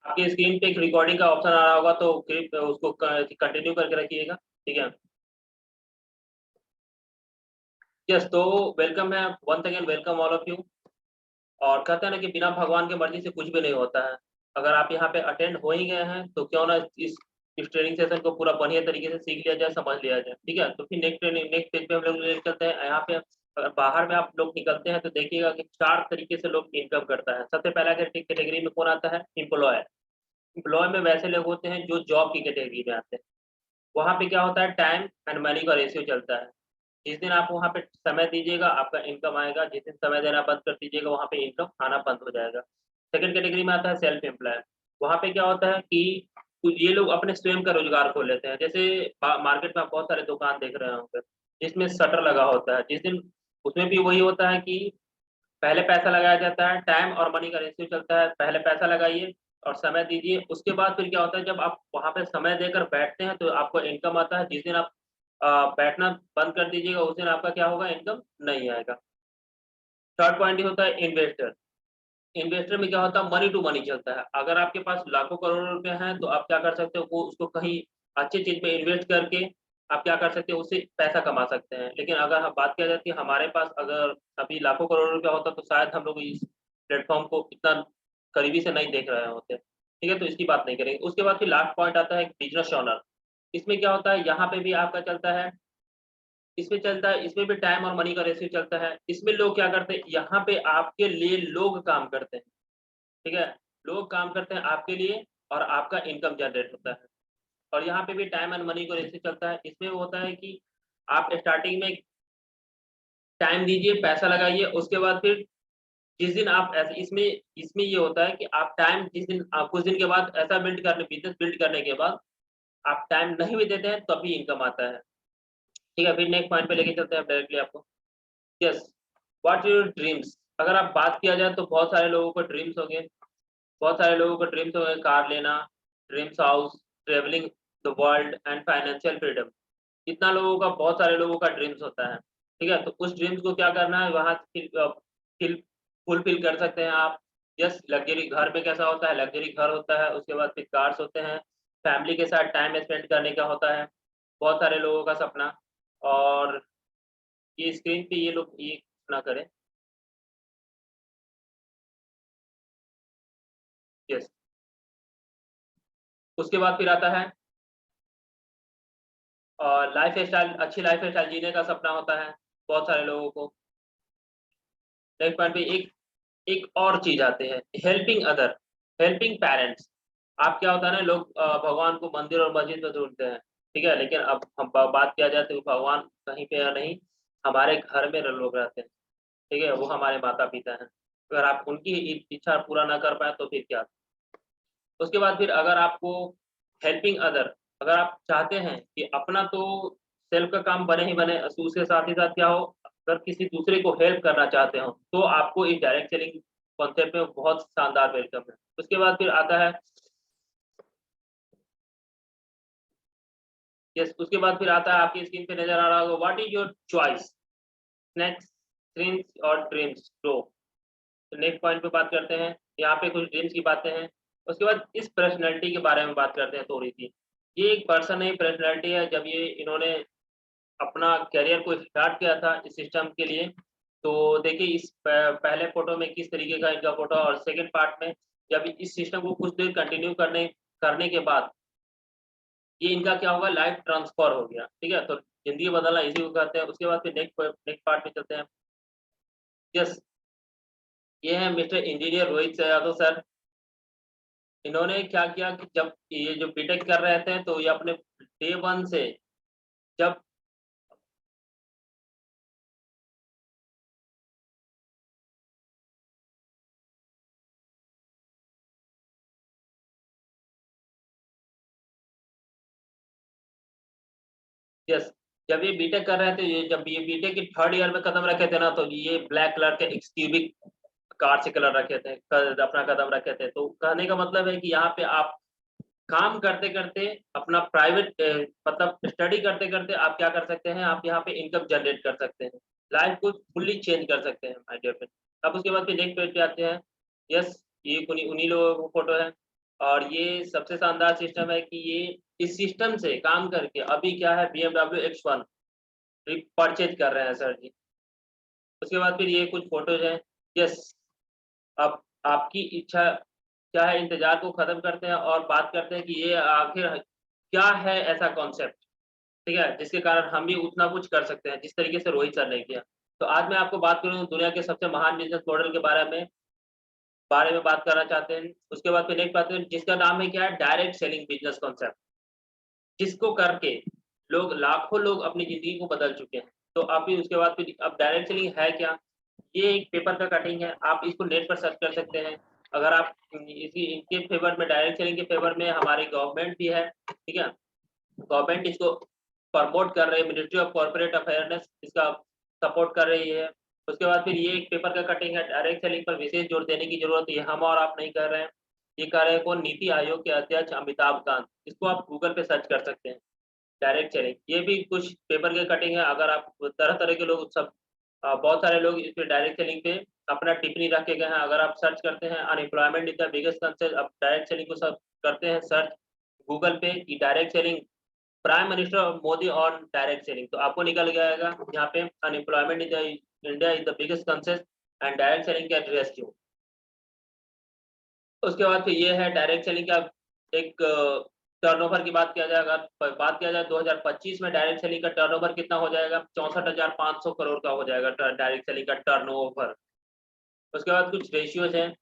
आपकी स्क्रीन पे एक रिकॉर्डिंग का ऑप्शन आ रहा होगा, तो उसको कंटिन्यू करके रखिएगा, ठीक है। यस, तो वेलकम है, once again welcome all of you. और कहते हैं ना कि बिना भगवान की मर्जी से कुछ भी नहीं होता है। अगर आप यहाँ पे अटेंड हो ही गए हैं तो क्यों ना इस ट्रेनिंग सेशन को पूरा बढ़िया तरीके से सीख लिया जाए, समझ लिया जाए, ठीक है। तो फिर नेक्स्ट पेज पे हम लोग ले चलते हैं। यहाँ पे अगर बाहर में आप लोग निकलते हैं तो देखिएगा कि 4 तरीके से लोग इनकम करता है। सबसे पहला कैटेगरी में कौन आता है? एम्प्लॉय। एम्प्लॉय में वैसे लोग होते हैं जो जॉब की कैटेगरी में आते हैं। वहाँ पे क्या होता है, टाइम एंड मनी का रेशियो चलता है। जिस दिन आप वहाँ पे समय दीजिएगा आपका इनकम आएगा, जिस दिन समय देना बंद कर दीजिएगा वहाँ पे इनकम आना बंद हो जाएगा। सेकंड कैटेगरी में आता है सेल्फ एम्प्लॉय। वहाँ पे क्या होता है कि ये लोग अपने स्वयं का रोजगार खोल लेते हैं। जैसे मार्केट में आप बहुत सारे दुकान देख रहे होंगे जिसमें शटर लगा होता है। जिस दिन उसमें भी वही होता है कि पहले पैसा लगाया जाता है, टाइम और मनी का रेशियो चलता है। पहले पैसा लगाइए और समय दीजिए, उसके बाद फिर क्या होता है, जब आप वहाँ पे समय देकर बैठते हैं तो आपको इनकम आता है। जिस दिन आप बैठना बंद कर दीजिएगा उस दिन आपका क्या होगा, इनकम नहीं आएगा। थर्ड पॉइंट ये होता है इन्वेस्टर। इन्वेस्टर में क्या होता है, मनी टू मनी चलता है। अगर आपके पास लाखों करोड़ों रुपए हैं तो आप क्या कर सकते हो, वो उसको कहीं अच्छी चीज में इन्वेस्ट करके आप क्या कर सकते हो, उससे पैसा कमा सकते हैं। लेकिन अगर हम बात किया जाती है हमारे पास अगर अभी लाखों करोड़ रुपया होता तो शायद हम लोग इस प्लेटफॉर्म को इतना करीबी से नहीं देख रहे होते, ठीक है। तो इसकी बात नहीं करेंगे। उसके बाद फिर लास्ट पॉइंट आता है बिजनेस ओनर। इसमें क्या होता है, यहाँ पे भी आपका चलता है, इसमें चलता है, इसमें भी टाइम और मनी का रेशियो चलता है। इसमें लोग क्या करते हैं, यहाँ पे आपके लिए लोग काम करते हैं, ठीक है। लोग काम करते हैं आपके लिए और आपका इनकम जनरेट होता है। और यहाँ पे भी टाइम एंड मनी का रेशियो चलता है। इसमें वो होता है कि आप स्टार्टिंग में टाइम दीजिए, पैसा लगाइए, उसके बाद फिर जिस दिन आप ऐसे इसमें इसमें ये होता है कि आप टाइम जिस दिन कुछ दिन के बाद ऐसा बिजनेस बिल्ड करने के बाद आप टाइम नहीं भी देते हैं तब भी इनकम आता है, ठीक है। फिर नेक्स्ट पॉइंट पे लेके चलते हैं डायरेक्टली आपको। Yes, what your dreams. अगर आप बात किया जाए तो बहुत सारे लोगों को ड्रीम्स होंगे। बहुत सारे लोगों को ड्रीम्स होंगे, कार लेना, dreams house, travelling the world and financial freedom. इतना लोगों का, बहुत सारे लोगों का ड्रीम्स होता है, ठीक है। तो उस ड्रीम्स को क्या करना है, वहाँ फिल फुलफिल कर सकते हैं आप। यस, लग्जरी घर में कैसा होता है, लग्जरी घर होता है, उसके बाद फिर कार्स होते हैं, फैमिली के साथ टाइम स्पेंड करने का होता है बहुत सारे लोगों का सपना। और ये स्क्रीन पे ये लोग ये ना करें। यस, उसके बाद फिर आता है और लाइफ स्टाइल, अच्छी लाइफ स्टाइल जीने का सपना होता है बहुत सारे लोगों को। नेक्स्ट पॉइंट पे एक एक और चीज आते हैं, हेल्पिंग अदर, हेल्पिंग पेरेंट्स। आप क्या होता है ना, लोग भगवान को मंदिर और मस्जिद में ढूंढते हैं, ठीक है। लेकिन अब हम बात किया जाए तो भगवान कहीं पे या नहीं, हमारे घर में लोग रहते हैं, ठीक है। वो हमारे माता पिता हैं। अगर आप उनकी इच्छा पूरा ना कर पाए तो फिर क्या। उसके बाद फिर अगर आपको हेल्पिंग अदर, अगर आप चाहते हैं कि अपना तो सेल्फ का काम बने ही बने, उसके साथ ही साथ क्या हो, अगर किसी दूसरे को हेल्प करना चाहते हो तो आपको इस डायरेक्ट सेलिंग कॉन्सेप्ट में बहुत शानदार वेलकम है। उसके बाद फिर आता है, यस, उसके बाद फिर आता है, आपकी स्क्रीन पे नजर आ रहा होगा, what is your choice, snacks, dreams और ड्रीम्स ग्रो। तो नेक्स्ट पॉइंट पे बात करते हैं, यहाँ पे कुछ ड्रीम्स की बातें हैं। उसके बाद इस पर्सनैलिटी के बारे में बात करते हैं थोड़ी सी। ये एक पर्सन है, पर्सनैलिटी है। जब ये इन्होंने अपना करियर को स्टार्ट किया था इस सिस्टम के लिए, तो देखिए इस पहले फोटो में किस तरीके का इनका फोटो, और सेकंड पार्ट में जब इस सिस्टम को कुछ देर कंटिन्यू करने करने के बाद ये इनका क्या होगा, लाइफ ट्रांसफर हो गया, ठीक है। तो जिंदगी बदलना इसी को कहते हैं। उसके बाद फिर नेक्स्ट पार्ट में चलते हैं। यस, ये है mister engineer Rohit Yadav sir. इन्होंने क्या किया कि जब ये जो बीटेक कर रहे थे तो ये अपने डे वन से, जब यस, जब ये बीटेक कर रहे थे, ये जब ये बीटेक के थर्ड ईयर में कदम रखे थे ना, तो ये ब्लैक कलर के एक्सक्यूबिक कार से कलर रखे थे, अपना कदम रखे थे। तो कहने का मतलब है कि यहाँ पे आप काम करते करते अपना प्राइवेट मतलब स्टडी करते करते आप क्या कर सकते हैं, आप यहाँ पे इनकम जनरेट कर सकते हैं, लाइफ को फुल्ली चेंज कर सकते हैं माय डियर फ्रेंड। अब उसके बाद फिर नेक्स्ट पेज पे आते हैं। यस, ये उन्हीं उन्हीं लोगों को फोटो है। और ये सबसे शानदार सिस्टम है कि ये इस सिस्टम से काम करके अभी क्या है BMW X1 परचेज कर रहे हैं सर जी। उसके बाद फिर ये कुछ फोटोज हैं। यस, अब आपकी इच्छा क्या है, इंतजार को खत्म करते हैं और बात करते हैं कि ये आखिर क्या है ऐसा कॉन्सेप्ट, ठीक है, जिसके कारण हम भी उतना कुछ कर सकते हैं जिस तरीके से रोहित सर ने किया। तो आज मैं आपको बात करूँ दुनिया के सबसे महान बिजनेस मॉडल के बारे में बात करना चाहते हैं। उसके बाद फिर नेक्स्ट बात करें जिसका नाम है क्या है, डायरेक्ट सेलिंग बिजनेस कॉन्सेप्ट, जिसको करके लाखों लोग अपनी ज़िंदगी को बदल चुके हैं। तो आप भी उसके बाद फिर अब डायरेक्ट सेलिंग है क्या? ये एक पेपर का कटिंग है, आप इसको नेट पर सर्च कर सकते हैं। अगर आप इनके फ़ेवर में, डायरेक्ट सेलिंग के फ़ेवर में हमारी गवर्नमेंट भी है, ठीक है? गवर्नमेंट इसको प्रमोट कर रही है, मिनिस्ट्री ऑफ कॉर्पोरेट अफेयरनेस इसका सपोर्ट कर रही है। उसके बाद फिर ये एक पेपर का कटिंग है, डायरेक्ट सेलिंग पर विशेष जोर देने की ज़रूरत ये हम और आप नहीं कर रहे हैं। ये कर रहे हैं कौन? नीति आयोग के अध्यक्ष अमिताभ कांत। इसको आप गूगल पे सर्च कर सकते हैं। डायरेक्ट सेलिंग, ये भी कुछ पेपर के कटिंग है। अगर आप तरह-तरह के लोग सब बहुत सारे लोग इस पे डायरेक्ट सेलिंग पे अपना टिप्पणी रख के गए हैं। अगर आप सर्च करते हैं unemployment is the biggest concern, अब डायरेक्ट सेलिंग को सब करते हैं सर्च गूगल पे कि direct selling prime minister Modi on direct selling, तो आपको निकल के आएगा यहाँ पे unemployment is the India is the biggest concern and direct selling can rescue. उसके बाद फिर ये है डायरेक्ट सेलिंग का एक टर्नओवर की बात किया जाए, अगर बात किया जाए 2025 में डायरेक्ट सेलिंग का टर्नओवर कितना हो जाएगा? 64,500 करोड़ का हो जाएगा डायरेक्ट सेलिंग का टर्नओवर। उसके बाद कुछ रेशियोज हैं।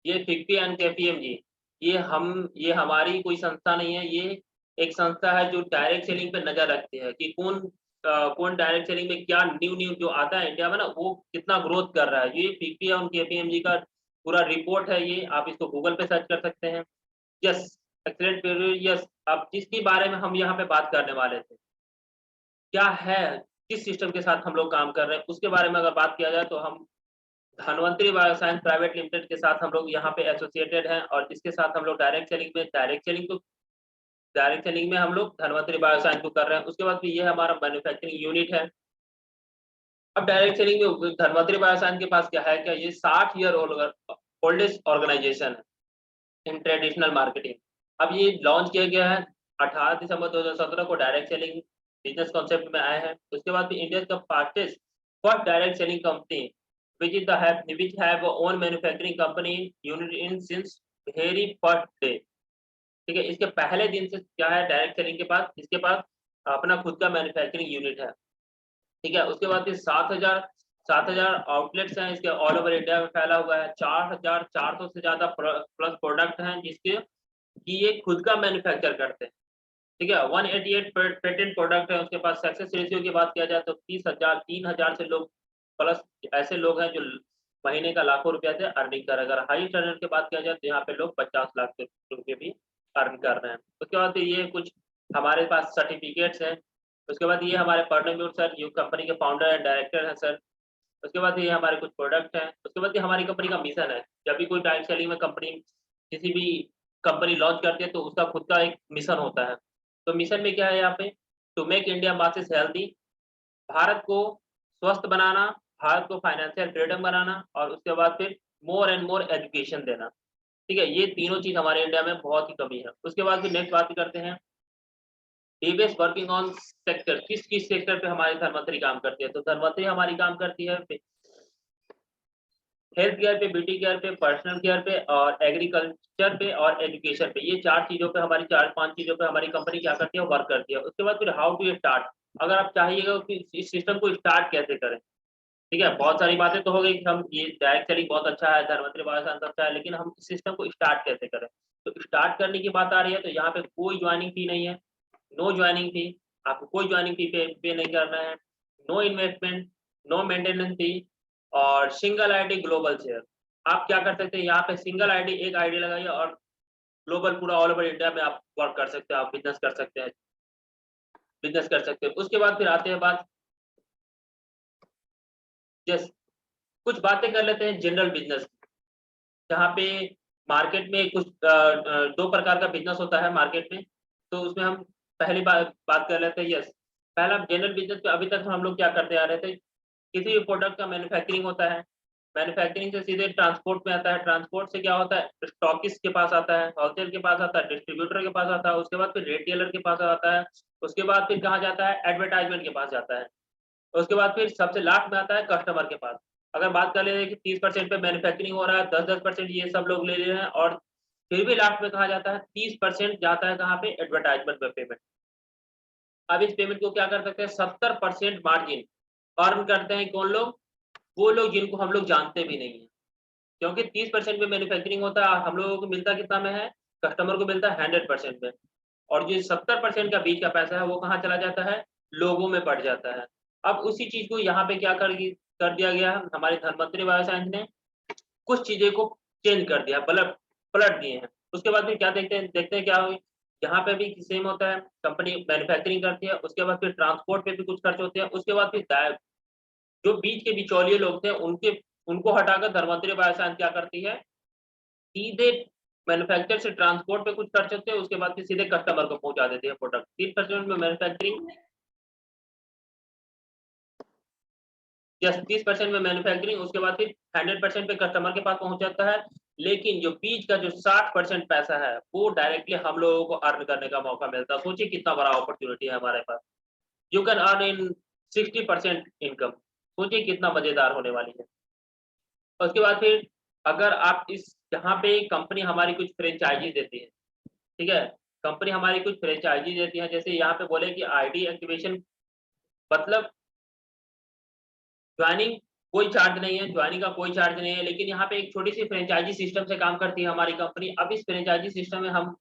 ये फिक्की एंड केपीएमजी, ये हमारी कोई संस्था नहीं है, ये एक संस्था है जो डायरेक्ट सेलिंग पे नज़र रखती है कि कौन डायरेक्ट सेलिंग में क्या न्यू जो आता है इंडिया में ना, वो कितना ग्रोथ कर रहा है। ये फिक्की और केपीएमजी का पूरा रिपोर्ट है ये, आप इसको गूगल पे सर्च कर सकते हैं। यस, एक्सीलेंट यस, अब जिसके बारे में हम यहाँ पे बात करने वाले थे, क्या है, किस सिस्टम के साथ हम लोग काम कर रहे हैं, उसके बारे में अगर बात किया जाए तो हम धन्वंतरी बायोसाइंस प्राइवेट लिमिटेड के साथ हम लोग यहाँ पे एसोसिएटेड हैं और इसके साथ हम लोग डायरेक्ट सेलिंग में हम लोग धन्वंतरी बायोसाइंस को कर रहे हैं। उसके बाद फिर ये हमारा मैन्युफैक्चरिंग यूनिट है। अब डायरेक्ट सेलिंग में धन्वंतरी बायोसाइंस के पास क्या है, क्या ये 60 ईयर ओल्डेस्ट ऑर्गेनाइजेशन है इन ट्रेडिशनल मार्केटिंग। अब ये लॉन्च किया गया है 18 दिसंबर 2017 को, डायरेक्ट सेलिंग बिजनेस कॉन्सेप्ट में आए हैं। उसके बाद फिर इंडिया का fastest first direct selling company which have own manufacturing company unit in since very first day, ठीक है। इसके पहले दिन से क्या है, डायरेक्ट सेलिंग के पास, इसके पास अपना खुद का मैन्युफैक्चरिंग यूनिट है, ठीक है। उसके बाद फिर 7,000 आउटलेट्स हैं इसके ऑल ओवर इंडिया में फैला हुआ है। 4,400 से ज़्यादा प्लस प्रोडक्ट हैं जिसके कि ये खुद का मैन्युफैक्चर करते हैं, ठीक है। 188 पेटेंट प्रोडक्ट है उसके पास। सक्सेस रेशियो की बात किया जाए तो 3,000 से लोग प्लस ऐसे लोग हैं जो महीने का लाखों रुपया से अर्निंग कर रहे हैं। अगर हाई टर्नर की बात किया जाए तो यहाँ पे लोग 50 लाख रुपये भी अर्न कर रहे हैं। उसके बाद ये कुछ हमारे पास सर्टिफिकेट्स हैं। उसके बाद ये हमारे पर्णम्यूर सर, जो कंपनी के फाउंडर एंड डायरेक्टर हैं सर। उसके बाद ये हमारे कुछ प्रोडक्ट हैं। उसके बाद ये हमारी कंपनी का मिशन है। जब भी कोई डायरेक्ट सेलिंग में कंपनी किसी भी कंपनी लॉन्च करती है तो उसका खुद का एक मिशन होता है। तो मिशन में क्या है यहाँ पे, to make India masses healthy, Bharat को स्वस्थ बनाना, भारत को फाइनेंशियल फ्रीडम बनाना और उसके बाद फिर मोर एंड मोर एजुकेशन देना, ठीक है। ये तीनों चीज़ हमारे इंडिया में बहुत ही कमी है। उसके बाद फिर नेक्स्ट बात करते हैं टीवीएस वर्किंग ऑन सेक्टर, किस सेक्टर पे हमारी धनवंतरी काम करती है। तो धनवंतरी हमारी काम करती है हेल्थ केयर पे, ब्यूटी केयर पे, पर्सनल केयर पे और एग्रीकल्चर पे और एजुकेशन पे। ये 4 चीज़ों पे हमारी 4-5 चीज़ों पे हमारी कंपनी क्या करती है, वर्क करती है। उसके बाद फिर हाउ टू स्टार्ट, अगर आप चाहिएगा कि इस सिस्टम को स्टार्ट कैसे करें, ठीक है। बहुत सारी बातें तो हो गई कि हम ये डायरेक्ट सेलिंग बहुत अच्छा है, धन्वंतरी बायोसाइंस अच्छा है, लेकिन हम इस सिस्टम को स्टार्ट कैसे करें। तो स्टार्ट करने की बात आ रही है तो यहाँ पे कोई ज्वाइनिंग फी नहीं है, नो ज्वाइनिंग फी, आपको कोई ज्वाइनिंग फी पे नहीं करना है, नो इन्वेस्टमेंट, नो मेंटेनेंस फी और सिंगल आईडी ग्लोबल शेयर। आप क्या कर सकते हैं, यहाँ पे सिंगल आईडी, एक आईडी लगाइए और ग्लोबल पूरा ऑल ओवर इंडिया में आप वर्क कर सकते हैं, आप बिजनेस कर सकते हैं। उसके बाद फिर आते हैं बात, जस्ट कुछ बातें कर लेते हैं जनरल बिजनेस, जहाँ पे मार्केट में कुछ 2 प्रकार का बिजनेस होता है मार्केट में। तो उसमें हम पहली बात कर लेते हैं। यस, पहला जनरल बिजनेस पे अभी तक हम लोग क्या करते आ रहे थे, किसी भी प्रोडक्ट का मैन्युफैक्चरिंग होता है, मैन्युफैक्चरिंग से सीधे ट्रांसपोर्ट में आता है, ट्रांसपोर्ट से क्या होता है, स्टॉकिस्ट के पास आता है, होलसेल के पास आता है, डिस्ट्रीब्यूटर के पास आता है, उसके बाद फिर रिटेलर के पास आता है, उसके बाद फिर कहाँ जाता है, एडवर्टाइजमेंट के पास जाता है, उसके बाद फिर सबसे लास्ट में आता है कस्टमर के पास। अगर बात कर ले कि 30% पे मैन्युफैक्चरिंग हो रहा है, 10% ये सब लोग ले रहे हैं, और फिर भी लास्ट में कहा जाता है 30% जाता है कहाँ पे, एडवर्टाइजमेंट पे पेमेंट। अब इस पेमेंट को क्या कर सकते हैं, 70% मार्जिन अर्न करते हैं कौन लोग, वो लोग जिनको हम लोग जानते भी नहीं है, क्योंकि 30% में मैन्युफैक्चरिंग होता है, हम लोगों को मिलता कितना में है, कस्टमर को मिलता है 100% में, और जो 70% का बीच का पैसा है वो कहाँ चला जाता है, लोगों में बढ़ जाता है। अब उसी चीज को यहाँ पे क्या कर दिया गया, हमारे धनवंतरी बायोसाइंस ने कुछ चीजें को चेंज कर दिया, पलट दिए हैं। उसके बाद फिर क्या देखते हैं क्या हुई, यहाँ पे भी सेम होता है, कंपनी मैन्युफैक्चरिंग करती है, उसके बाद फिर ट्रांसपोर्ट पे भी कुछ खर्च होते हैं, उसके बाद फिर जो बीच के बिचौलिए लोग थे उनको हटाकर धनवंतरी बायोसाइंस क्या करती है, सीधे मैन्युफैक्चर से ट्रांसपोर्ट पे कुछ खर्च होते हैं, उसके बाद फिर सीधे कस्टमर को पहुंचा देते हैं प्रोडक्ट। 30% में मैन्युफैक्चरिंग, यस 30% में मैन्युफैक्चरिंग, उसके बाद फिर 100% पे कस्टमर के पास पहुंच जाता है। लेकिन जो बीच का जो 60% पैसा है वो डायरेक्टली हम लोगों को अर्न करने का मौका मिलता है। सोचिए कितना बड़ा अपॉर्चुनिटी है हमारे पास, you can earn in 60% income, सोचिए कितना मजेदार होने वाली है। उसके बाद फिर अगर आप इस यहाँ पे कंपनी हमारी कुछ फ्रेंचाइजी देती है, ठीक है, कंपनी हमारी कुछ फ्रेंचाइजी देती है, जैसे यहाँ पे बोले कि आईडी एक्टिवेशन, मतलब ज्वाइनिंग कोई चार्ज नहीं है, ज्वाइनिंग का कोई चार्ज नहीं है, लेकिन यहाँ पे एक छोटी सी फ्रेंचाइजी सिस्टम से काम करती है हमारी कंपनी। अब इस फ्रेंचाइजी सिस्टम में हम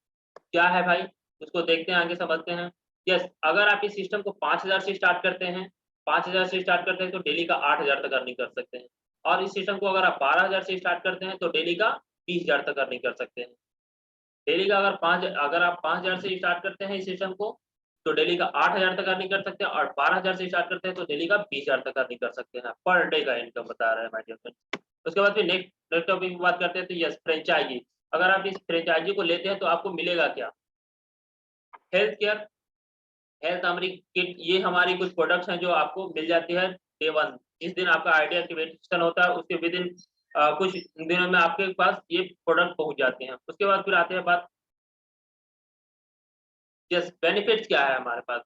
क्या है भाई, उसको देखते हैं, आगे समझते हैं। यस, अगर आप इस सिस्टम को 5,000 से स्टार्ट करते हैं, 5,000 से स्टार्ट करते हैं तो डेली का 8,000 तक अर्निंग कर सकते हैं, और इस सिस्टम को अगर आप 12,000 से स्टार्ट करते हैं तो डेली का 30,000 तक अर्निंग कर सकते हैं। डेली का अगर आप 5,000 से स्टार्ट करते हैं इस सिस्टम को तो डेली का 8,000 तक अर्निंग कर सकते हैं, और 12,000 से स्टार्ट करते हैं तो डेली का 20,000 तक अर्निंग कर सकते हैं, पर डे का इनकम बता रहे हैं माय डियर फ्रेंड। उसके बाद फिर नेक्स्ट टॉपिक की बात करते हैं, तो यस फ्रेंचाइजी। अगर आप इस फ्रेंचाइजी को लेते हैं तो आपको मिलेगा क्या, हेल्थ केयर, हेल्थ हमारी किट, ये हमारी कुछ प्रोडक्ट्स हैं जो आपको मिल जाती है डे वन। जिस दिन आपका आइडिया एक्टिवेशन होता है उसके विद इन कुछ दिनों में आपके पास ये प्रोडक्ट पहुंच जाते हैं। उसके बाद फिर आते हैं बात, यस बेनिफिट्स क्या है हमारे पास,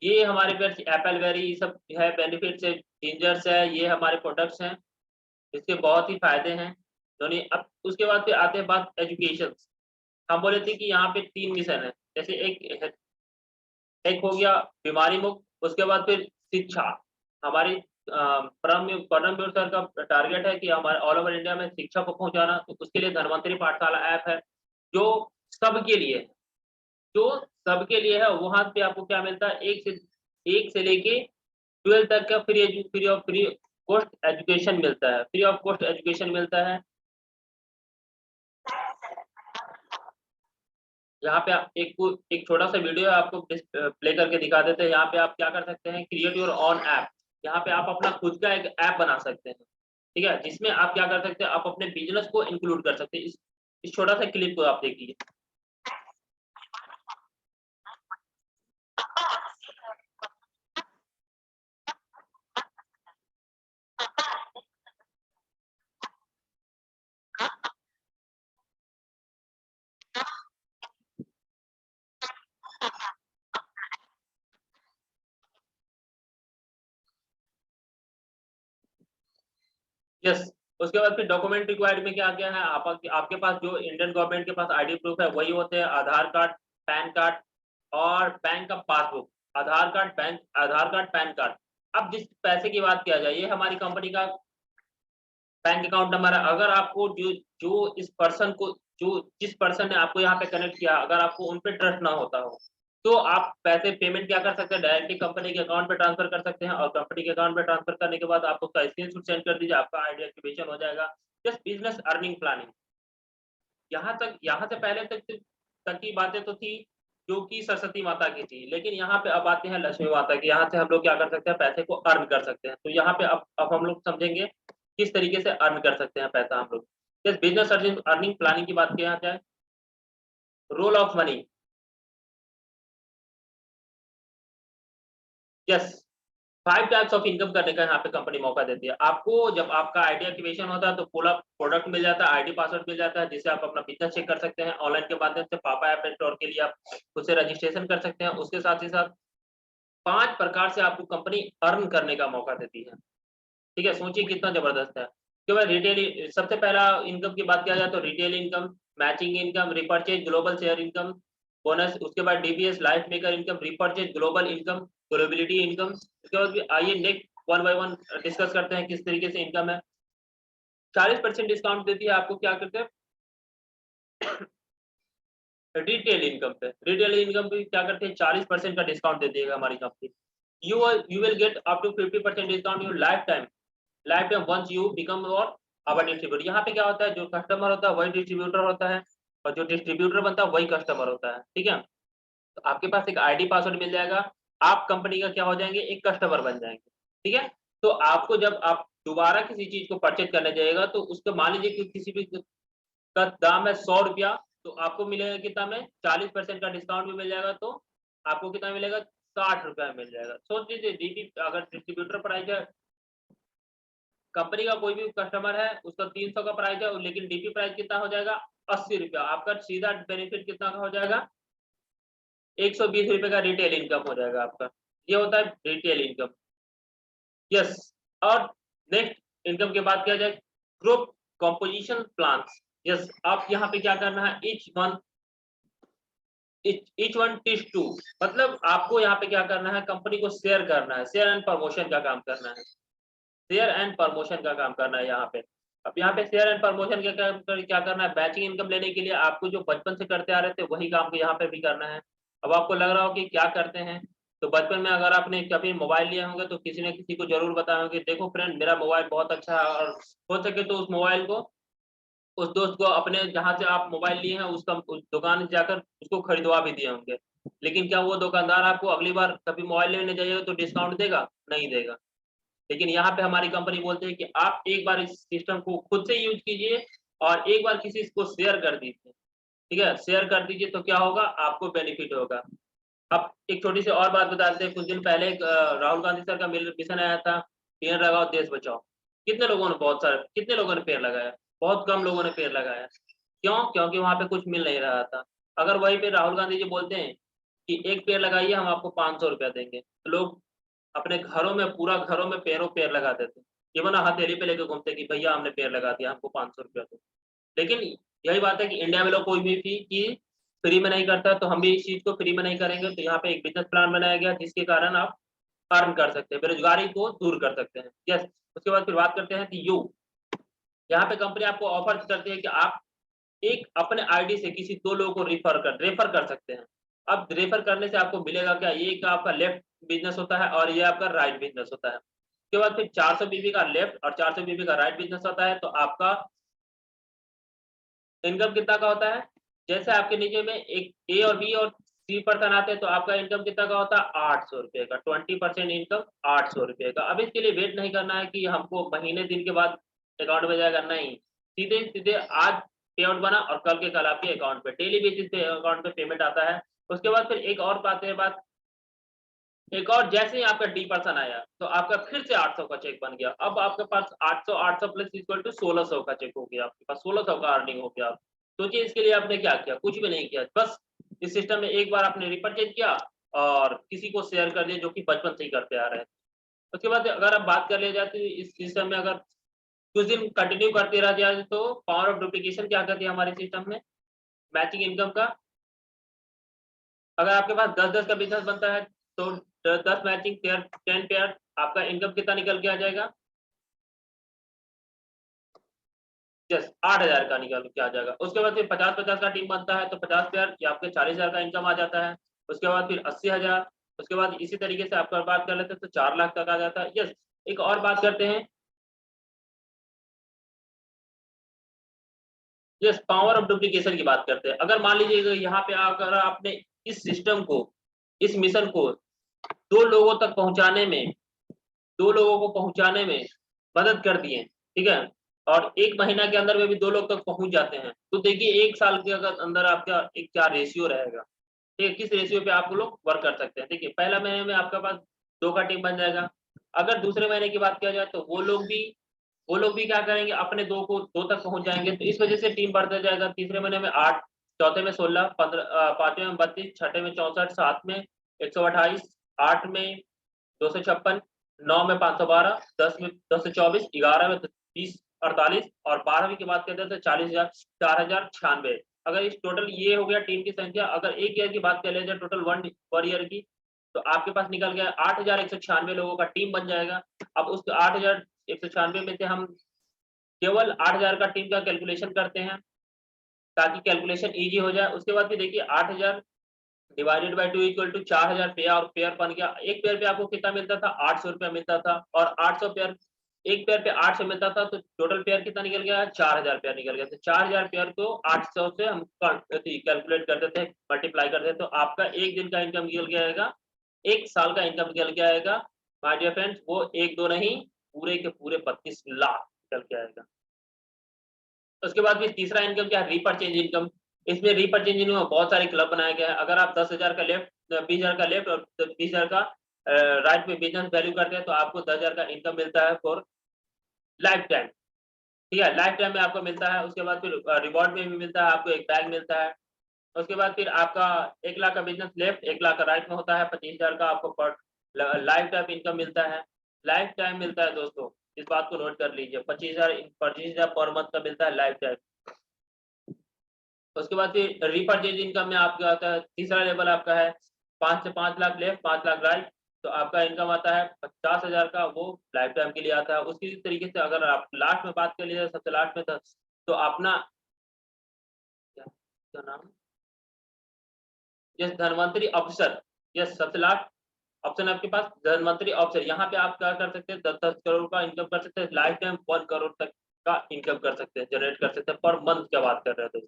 ये हमारे पास एप्पल वेरी सब है, बेनिफिट्स है, जिंजर्स है, ये हमारे प्रोडक्ट्स हैं, इसके बहुत ही फायदे हैं दोनों। अब उसके बाद फिर आते हैं बात एजुकेशन। हम बोले थे कि यहाँ पे 3 मिशन है, जैसे एक हो गया बीमारी मुक्त, उसके बाद फिर शिक्षा। हमारी परमवीर सर का टारगेट है कि हमारे ऑल ओवर इंडिया में शिक्षा को पहुंचाना, तो उसके लिए धनवंतरी पाठशाला ऐप है जो सबके लिए है, जो सबके लिए है। वहां पे आपको क्या मिलता है, एक से लेके 12 तक का फ्री कॉस्ट एजुकेशन मिलता है, फ्री ऑफ कॉस्ट एजुकेशन मिलता है। यहाँ पे आप एक छोटा सा वीडियो आपको प्ले करके दिखा देते हैं। यहाँ पे आप क्या कर सकते हैं, क्रिएट योर ऑन ऐप, यहाँ पे आप अपना खुद का एक ऐप बना सकते हैं, ठीक है, जिसमें आप क्या कर सकते हैं, आप अपने बिजनेस को इंक्लूड कर सकते हैं। इस छोटा सा क्लिप को आप देखिए। यस, उसके बाद फिर डॉक्यूमेंट रिक्वायर्ड में क्या क्या है, आपके पास जो इंडियन गवर्नमेंट के पास आईडी प्रूफ है वही होते हैं, आधार कार्ड, पैन कार्ड और बैंक का पासबुक। आधार कार्ड पैन कार्ड। अब जिस पैसे की बात किया जाए, ये हमारी कंपनी का बैंक अकाउंट नंबर है। अगर आपको जो जो इस पर्सन को जो जिस पर्सन ने आपको यहाँ पे कनेक्ट किया, अगर आपको उन पे ट्रस्ट ना होता हो तो आप पैसे पेमेंट क्या कर सकते हैं, डायरेक्टली कंपनी के अकाउंट पे ट्रांसफर कर सकते हैं, और कंपनी के अकाउंट पे ट्रांसफर करने के बाद आप उसका स्क्रीनशॉट सेंड कर दीजिए, आपका आईडी एक्टिवेशन हो जाएगा। Just business earning planning. यहाँ से पहले तक की बातें तो थी जो कि सरस्वती माता की थी, लेकिन यहाँ पे अब आते हैं लक्ष्मी माता की। यहाँ से हम लोग क्या कर सकते हैं, पैसे को अर्न कर सकते हैं। तो यहाँ पे अब हम लोग समझेंगे किस तरीके से अर्न कर सकते हैं पैसा हम लोग। जस्ट बिजनेस अर्निंग प्लानिंग की बात किया जाए, role of money. Yes, 5 types of income करने का यहाँ पे कंपनी मौका देती है आपको। जब आपका आईडी एक्टिवेशन होता है तो पूरा प्रोडक्ट मिल जाता है, आईडी पासवर्ड मिल जाता है, जिससे आप अपना बिजनेस चेक कर सकते हैं ऑनलाइन के माध्यम से। पापा ऐप स्टोर के लिए आप खुद से रजिस्ट्रेशन कर सकते हैं। उसके साथ ही साथ 5 प्रकार से आपको कंपनी अर्न करने का मौका देती है। ठीक है, सोचिए कितना जबरदस्त है। कि भाई रिटेल, सबसे पहला इनकम की बात किया जाए तो retail income, matching income, repurchase, global share income, bonus. उसके बाद DBS, life maker income, repurchase, global income, ग्लोबिलिटी इनकम। उसके बाद आइए next one by one discuss करते हैं किस तरीके से इनकम है। 40% डिस्काउंट देती है आपको, क्या करते हैं रिटेल इनकम पे। रिटेल इनकम पे क्या करते हैं, 40% का डिस्काउंट दे देगा हमारी company. You will get up to 50% discount your lifetime once you become or our distributor. यहाँ पे क्या होता है, जो कस्टमर होता है वही डिस्ट्रीब्यूटर होता है, और जो डिस्ट्रीब्यूटर बनता है वही कस्टमर होता है। ठीक है, तो आपके पास एक आईडी पासवर्ड मिल जाएगा, आप कंपनी का क्या हो जाएंगे, एक कस्टमर बन जाएंगे। ठीक है, तो आपको जब आप दोबारा किसी चीज को परचेज करने जाएगा तो उसको मान लीजिए कि किसी भी का दाम है 100 रुपया, तो आपको मिलेगा कितना में, 40% का डिस्काउंट भी मिल जाएगा, तो आपको कितना मिलेगा, 60 रुपया मिल जाएगा। सोच लीजिए डीपी अगर डिस्ट्रीब्यूटर प्राइस है, कंपनी का कोई भी कस्टमर है उसका 300 का प्राइस है, लेकिन डीपी प्राइस कितना हो जाएगा, 80 रुपया। आपका सीधा बेनिफिट कितना का हो जाएगा, 120 रुपए का रिटेल इनकम हो जाएगा आपका। ये होता है रिटेल इनकम। यस, और नेक्स्ट इनकम की बात किया जाए, ग्रुप कॉम्पोजिशन प्लान्स। यस, आप यहाँ पे क्या करना है, each one टीच टू, मतलब आपको यहाँ पे क्या करना है, कंपनी को शेयर करना है, शेयर एंड प्रमोशन का काम करना है, शेयर एंड प्रमोशन का काम करना है यहाँ पे। अब यहाँ पे शेयर एंड प्रमोशन क्या करना है, बैचिंग इनकम लेने के लिए आपको जो बचपन से करते आ रहे थे वही काम को यहाँ पे भी करना है। अब आपको लग रहा हो कि क्या करते हैं, तो बचपन में अगर आपने कभी मोबाइल लिए होंगे तो किसी न किसी को जरूर बताए होंगे, देखो फ्रेंड मेरा मोबाइल बहुत अच्छा है, और हो सके तो उस मोबाइल को उस दोस्त को अपने जहाँ से आप मोबाइल लिए हैं उसका उस दुकान जाकर उसको खरीदवा भी दिए होंगे। लेकिन क्या वो दुकानदार आपको अगली बार कभी मोबाइल लेने जाइएगा तो डिस्काउंट देगा, नहीं देगा। लेकिन यहाँ पे हमारी कंपनी बोलती है कि आप एक बार इस सिस्टम को खुद से यूज कीजिए और एक बार किसी को शेयर कर दीजिए। ठीक है, शेयर कर दीजिए तो क्या होगा, आपको बेनिफिट होगा। अब एक छोटी सी और बात बता देते हैं, कुछ दिन पहले राहुल गांधी सर का मिशन आया था, पेड़ लगाओ देश बचाओ। कितने लोगों ने, बहुत सारे, कितने लोगों ने पेड़ लगाया, बहुत कम लोगों ने पेड़ लगाया। क्यों, क्योंकि वहां पे कुछ मिल नहीं रहा था। अगर वही पे राहुल गांधी जी बोलते हैं कि एक पेड़ लगाइए हम आपको 500 रुपया देंगे, तो लोग अपने घरों में, पूरा घरों में पेड़ लगा देते। इवन हथेली पे लेके घूमते कि भैया हमने पेड़ लगा दिया, हमको 500 रुपया दो। लेकिन यही बात है कि इंडिया में लोग कोई भी चीज फ्री में नहीं करता, तो हम भी इस चीज को फ्री में नहीं करेंगे। तो यहाँ पे एक बिजनेस प्लान बनाया गया जिसके कारण आप अर्न कर सकते हैं, बेरोजगारी को दूर कर सकते हैं। यस, उसके बाद फिर बात करते हैं कि यहाँ पे कंपनी आपको ऑफर करती है कि आप एक अपने आईडी से किसी 2 लोगों को रेफर कर सकते हैं। अब रेफर करने से आपको मिलेगा क्या, ये एक आपका लेफ्ट बिजनेस होता है और ये आपका राइट बिजनेस होता है। उसके बाद फिर 400 बीबी का लेफ्ट और 400 बीबी का राइट बिजनेस होता है, तो आपका इनकम कितना का होता है, जैसे आपके नीचे में एक ए और बी और सी पर्सन आते हैं तो आपका इनकम कितना का होता है, 800 रुपए का। 20% इनकम 800 रुपए का। अब इसके लिए वेट नहीं करना है कि हमको महीने दिन के बाद अकाउंट में जाएगा, नहीं, सीधे सीधे आज पे आउट बना और कल के कल आपके अकाउंट पे डेली बेसिस पे अकाउंट पे पेमेंट आता है। उसके बाद फिर एक और बात, एक और जैसे ही आपका डी पर्सन आया तो आपका फिर से 800 का चेक बन गया। अब आपके पास 800 प्लस इक्वल टू 1600 का चेक हो गया, आपके पास 1600 का अर्निंग हो गया। सोचिए इसके लिए आपने क्या किया, कुछ भी नहीं किया, बस इस सिस्टम में एक बार आपने रिपर्चेज किया और किसी को शेयर कर दिया जो कि बचपन से ही करते आ रहे हैं। उसके बाद अगर आप बात कर ले जाती है इस सिस्टम में, अगर कुछ दिन कंटिन्यू करते रह जाए तो पावर ऑफ डुप्लीकेशन क्या करती है हमारे सिस्टम में, मैचिंग इनकम का। अगर आपके पास 10-10 का बिजनेस बनता है तो 10 मैचिंग पेयर, 10 पेयर, आपका इनकम कितना निकल के आ जाएगा, जस्ट 8000 का निकल के आ जाएगा। उसके बाद फिर 50-50 का टीम बनता है तो 50 पेयर या आपके 40,000 का इनकम आ जाता है। उसके बाद फिर 80,000, उसके बाद इसी तरीके से आपका बात कर लेते हैं तो 4 लाख तक आ जाता है। यस, एक और बात करते हैं, यस, पावर ऑफ डुप्लीकेशन की बात करते हैं। अगर मान लीजिए यहाँ पे अगर आपने इस सिस्टम को, इस मिशन को 2 लोगों तक पहुंचाने में, 2 लोगों को पहुंचाने में मदद कर दिए, ठीक है, और 1 महीना के अंदर में भी 2 लोग तक पहुंच जाते हैं, तो देखिए 1 साल के अगर अंदर आपका एक क्या रेशियो रहेगा, ठीक है, किस रेशियो पे आप लोग वर्क कर सकते हैं। देखिए पहला महीने में आपके पास 2 का टीम बन जाएगा, अगर दूसरे महीने की बात किया जाए तो वो लोग भी क्या करेंगे, अपने 2 तक पहुंच जाएंगे। तो इस वजह से टीम बढ़ता जाएगा। तीसरे महीने में 8, चौथे में 16, 15, पांचवें में 32, छठे में 64, सात में 128, 8 में 256, 9 में 512, 10 में 224, 11 में 30, 48 और 12वीं की बात करते हैं तो 40,000, 4,096। अगर इस टोटल ये हो गया टीम की संख्या। अगर एक ईयर की बात कर ले जाए टोटल वन ईयर की, तो आपके पास निकल गया 8,196 लोगों का टीम बन जाएगा। अब उस 8,196 में से हम केवल 8,000 का टीम का कैलकुलेशन करते हैं ताकि कैलकुलेशन इजी हो जाए। उसके बाद फिर देखिए 8,000 divided by 2 equal to 4,000 pair, और पेयर बन गया। एक पेयर पे आपको कितना मिलता था, 800 रुपया मिलता था। और 800 पेयर, एक पेयर पे 800 मिलता था, तो टोटल पेयर कितना निकल गया, 4,000 पेयर निकल गया। तो 4,000 पेयर को 800 से हम कैलकुलेट कर देते हैं, मल्टीप्लाई कर देते हैं, तो आपका एक दिन का इनकम निकल के आएगा, एक साल का इनकम निकल के आएगा माय डियर फ्रेंड्स। वो 1-2 नहीं, पूरे के पूरे 32 लाख निकल के आएगा। उसके बाद फिर तीसरा इनकम क्या है, रीपरचेज इनकम। इसमें रीपरचेज इनकम में बहुत सारे क्लब बनाया गया है। अगर आप 10,000 का लेफ्ट, 20,000 का लेफ्ट और 20,000 का राइट में बिजनेस वैल्यू करते हैं, तो आपको 10,000 का इनकम मिलता है फॉर लाइफ टाइम। ठीक है, लाइफ टाइम में आपको मिलता है। उसके बाद फिर रिवॉर्ड में भी मिलता है, आपको एक बैग मिलता है। उसके बाद फिर आपका 1 लाख का बिजनेस लेफ्ट, 1 लाख का राइट में होता है, 25,000 का आपको पर लाइफ टाइम इनकम मिलता है। लाइफ टाइम मिलता है दोस्तों, इस बात को नोट कर लीजिए। 25,000 पर मंथ का मिलता है लाइफ टाइम। उसके बाद फिर रीपरचेज इनकम में आपका आता है, तीसरा लेवल आपका है 5 से 5 लाख लेफ्ट, 5 लाख राइट, तो आपका इनकम आता है 50,000 का, वो लाइफ टाइम के लिए आता है। उसी तरीके से अगर आप लास्ट में बात कर लीजिए, सबसे लास्ट में तो अपना क्या नाम, यस धनवंतरी अफसर, यस सबसे लास्ट ऑप्शन आपके पास धनवंतरी अफसर। यहाँ पे आप क्या कर सकते हैं, 10-10 करोड़ का इनकम कर सकते हैं, लाइफ टाइम 1 करोड़ तक का इनकम कर सकते हैं, जनरेट कर सकते हैं पर मंथ। क्या बात कर रहे हैं दोस्तों।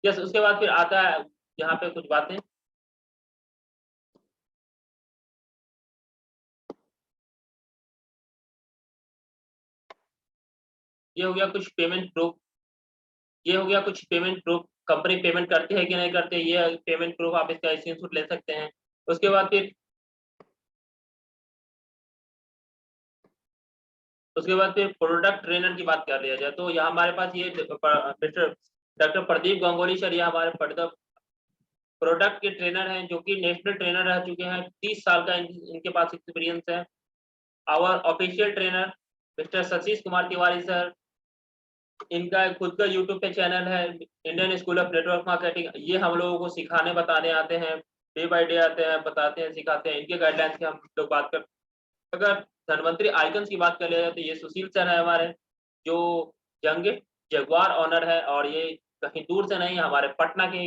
यस, उसके बाद फिर आता है यहाँ पे कुछ बातें। ये हो गया कुछ पेमेंट प्रूफ, ये हो गया कुछ पेमेंट प्रूफ, कंपनी पेमेंट करती है कि नहीं करती है, ये पेमेंट प्रूफ आप इसका स्क्रीनशॉट ले सकते हैं। उसके बाद फिर प्रोडक्ट ट्रेनर की बात कर लिया जाए, तो यहाँ हमारे पास ये mister doctor Pradeep Gangoli sir, ये हमारे प्रोडक्ट के ट्रेनर हैं, जो कि नेशनल ट्रेनर रह चुके हैं। 30 साल का इनके पास एक्सपीरियंस है। Our official trainer mister Satish Kumar Tiwari sir, इनका खुद का यूट्यूब पे चैनल है, Indian school of network marketing. ये हम लोगों को सिखाने बताने आते हैं, डे बाय डे आते हैं, बताते हैं, सिखाते हैं। इनके गाइडलाइंस की हम लोग बात कर, अगर धनवंतरी आइकन्स की बात कर लिया जाए तो ये सुशील सर है हमारे, जो यंगेस्ट जगुआर ऑनर है, और ये कहीं दूर से नहीं, हमारे पटना से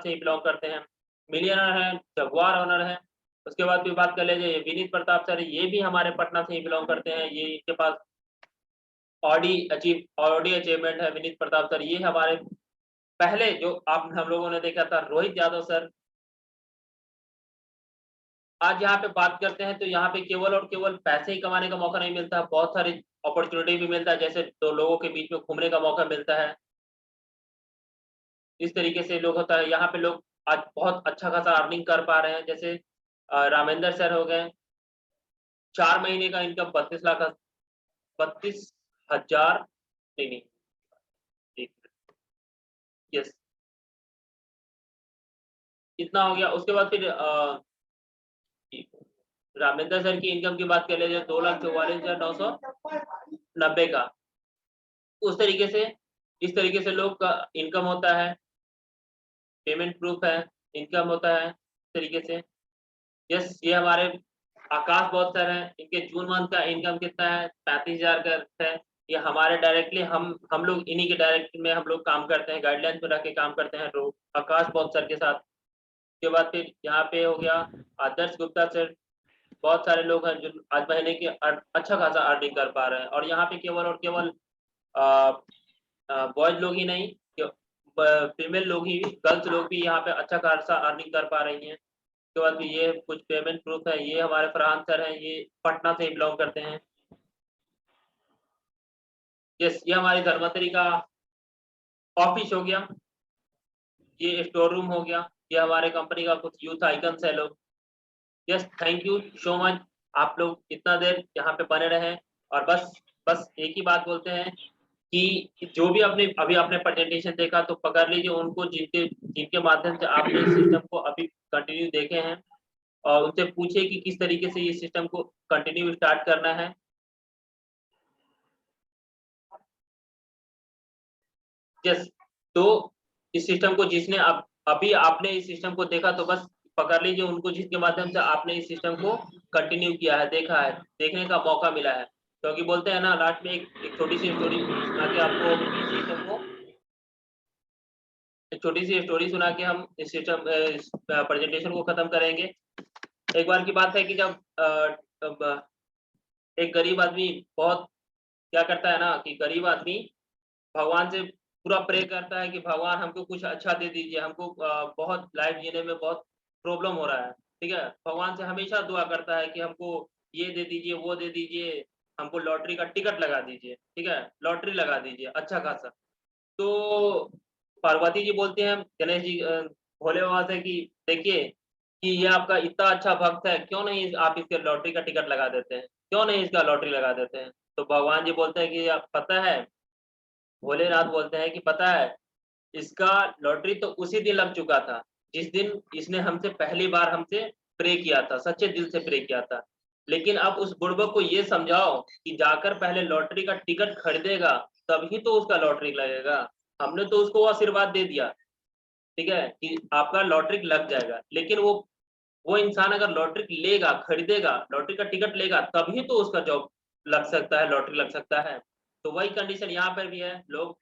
ही बिलोंग करते हैं। मिलियनर है, जगुआर ऑनर है। उसके बाद भी बात कर लीजिए, ये विनीत प्रताप सर, ये भी हमारे पटना से ही बिलोंग करते हैं। ये इनके पास ऑडी अचीवमेंट है विनीत प्रताप सर। ये हमारे पहले जो आप हम लोगों ने देखा था रोहित यादव सर। आज यहाँ पे बात करते हैं तो यहाँ पे केवल और केवल पैसे ही कमाने का मौका नहीं मिलता, बहुत सारी अपॉर्चुनिटी भी मिलता है, जैसे दो लोगों के बीच में घूमने का मौका मिलता है। इस तरीके से लोग होता है, यहाँ पे लोग आज बहुत अच्छा खासा अर्निंग कर पा रहे हैं। जैसे रामेंद्र सर हो गए, 4 महीने का इनकम 32 लाख, 32,000, नहीं नहीं, यस इतना हो गया। उसके बाद फिर रामेंद्र सर की इनकम की बात कर ले, 2,44,990 का। उस तरीके से, इस तरीके से लोग का इनकम होता है, पेमेंट प्रूफ है, इनकम होता है इस तरीके से। यस, ये हमारे आकाश बौद्ध सर हैं, इनके जून मंथ का इनकम कितना है, 35,000 का है। ये हमारे डायरेक्टली हम लोग इन्हीं के डायरेक्ट में हम लोग काम करते हैं, गाइडलाइंस में रह के काम करते हैं आकाश बौद्ध सर के साथ। उसके बाद फिर यहाँ पे हो गया आदर्श गुप्ता सर। बहुत सारे लोग हैं जो आज महीने की अच्छा खासा अर्निंग कर पा रहे हैं, और यहाँ पे केवल और केवल बॉयज लोग ही नहीं, फीमेल लोग ही, गर्ल्स लोग भी यहाँ पे अच्छा खासा अर्निंग कर पा रही हैं। उसके बाद भी ये कुछ पेमेंट प्रूफ है, ये हमारे फरहान सर हैं, ये पटना से ही बिलोंग करते हैं। यस, ये हमारी धर्मतरी का ऑफिस हो गया, ये स्टोर रूम हो गया, ये हमारे कंपनी का कुछ यूथ आइकन्स है लोग। Yes, thank you so much आप लोग इतना देर यहाँ पे बने रहें और बस एक ही बात बोलते हैं कि जो भी अभी आपने प्रेजेंटेशन देखा तो पकड़ लीजिए उनको जिनके माध्यम से आपने इस सिस्टम को अभी कंटिन्यू देखे हैं और उनसे पूछिए कि किस तरीके से ये सिस्टम को कंटिन्यू स्टार्ट करना है। यस, तो इस सिस्टम को जिसने अभी आपने इस सिस्टम को देखा तो बस पकड़ लीजिए उनको जिसके माध्यम से आपने इस सिस्टम को कंटिन्यू किया है, देखा है, देखने का मौका मिला है। क्योंकि बोलते हैं ना लास्ट में एक छोटी सी स्टोरी सुना के आपको इस सिस्टम को एक छोटी सी स्टोरी सुना के हम इस सिस्टम इस प्रेजेंटेशन को खत्म करेंगे। एक बार की बात है कि जब एक गरीब आदमी बहुत क्या करता है ना कि गरीब आदमी भगवान से पूरा प्रे करता है कि भगवान हमको कुछ अच्छा दे दीजिए, हमको बहुत लाइफ जीने में बहुत प्रॉब्लम हो रहा है, ठीक है? भगवान से हमेशा दुआ करता है कि हमको ये दे दीजिए, वो दे दीजिए, हमको लॉटरी का टिकट लगा दीजिए, ठीक है? लॉटरी लगा दीजिए अच्छा खासा। तो पार्वती जी बोलती हैं गणेश जी भोले बाबा से कि देखिए कि ये आपका इतना अच्छा भक्त है, क्यों नहीं आप इसके लॉटरी का टिकट लगा देते हैं? क्यों नहीं इसका लॉटरी लगा देते हैं? तो भगवान जी बोलते हैं कि आप पता है भोलेनाथ बोलते हैं कि पता है, इसका लॉटरी तो उसी दिन लग चुका था, जिस दिन इसने हमसे पहली बार हमसे प्रे किया था, सच्चे दिल से प्रे किया था। लेकिन अब उस बुड़बक को ये समझाओ कि जाकर पहले लॉटरी का टिकट खरीदेगा, तभी तो उसका लॉटरी लगेगा। हमने तो उसको वो आशीर्वाद दे दिया, ठीक है? कि आपका लॉटरी लग जाएगा, लेकिन वो इंसान अगर लॉटरी लेगा, खरीदेगा, लॉटरी का टिकट लेगा, तभी तो उसका जॉब लग सकता है, लॉटरी लग सकता है। तो वही कंडीशन यहाँ पर भी है। लोग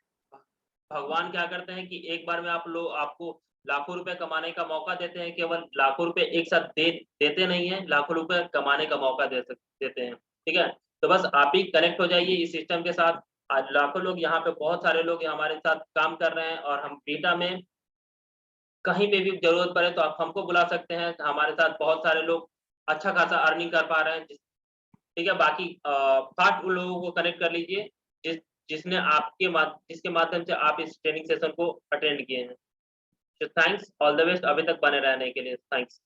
भगवान क्या करते हैं कि एक बार में आपको लाखों रुपए कमाने का मौका देते हैं, केवल लाखों रुपए एक साथ देते नहीं हैं, लाखों रुपए कमाने का मौका देते हैं, ठीक है? तो बस आप ही कनेक्ट हो जाइए इस सिस्टम के साथ। आज लाखों लोग यहाँ पे बहुत सारे लोग हमारे साथ काम कर रहे हैं और हम बीटा में कहीं पे भी ज़रूरत पड़े तो आप हमको बुला सकते हैं। हमारे साथ बहुत सारे लोग अच्छा खासा अर्निंग कर पा रहे हैं। ठीक है, बाकी 5 उन लोगों को कनेक्ट कर लीजिए जिस जिसके माध्यम से आप इस ट्रेनिंग सेशन को अटेंड किए हैं। तो थैंक्स, ऑल द बेस्ट, अभी तक बने रहने के लिए थैंक्स।